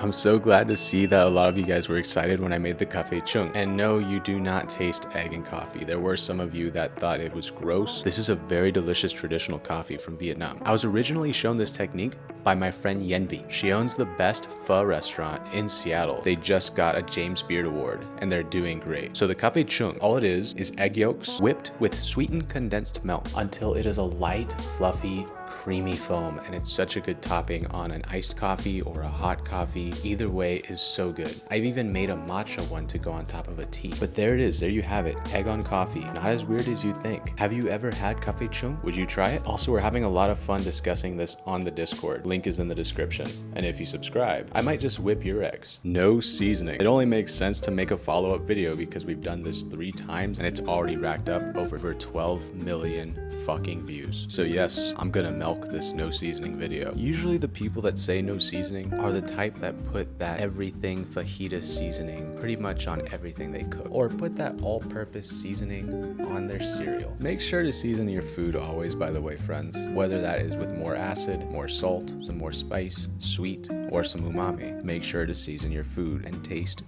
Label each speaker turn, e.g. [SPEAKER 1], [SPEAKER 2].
[SPEAKER 1] I'm so glad to see that a lot of you guys were excited when I made the cafe trung. And no, you do not taste egg in coffee. There were some of you that thought it was gross. This is a very delicious traditional coffee from Vietnam. I was originally shown this technique by my friend Yenvi. She owns the best pho restaurant in Seattle. They just got a James Beard Award and they're doing great. So the cafe trung, all it is egg yolks whipped with sweetened condensed milk until it is a light, fluffy, creamy foam, and it's such a good topping on an iced coffee or a hot coffee. Either way is so good. I've even made a matcha one to go on top of a tea. But there it is, there you have it, egg on coffee. Not as weird as you think. Have you ever had cafe trung? Would you try it? Also, we're having a lot of fun discussing this on the Discord. Link is in the description. And if you subscribe, I might just whip your eggs. No seasoning. It only makes sense to make a follow-up video because we've done this 3 times and it's already racked up over 12 million fucking views. So yes, I'm gonna milk this no seasoning video. Usually the people that say no seasoning are the type that put that everything fajita seasoning pretty much on everything they cook, or put that all-purpose seasoning on their cereal. Make sure to season your food always, by the way, friends, whether that is with more acid, more salt, some more spice, sweet, or some umami. Make sure to season your food and taste.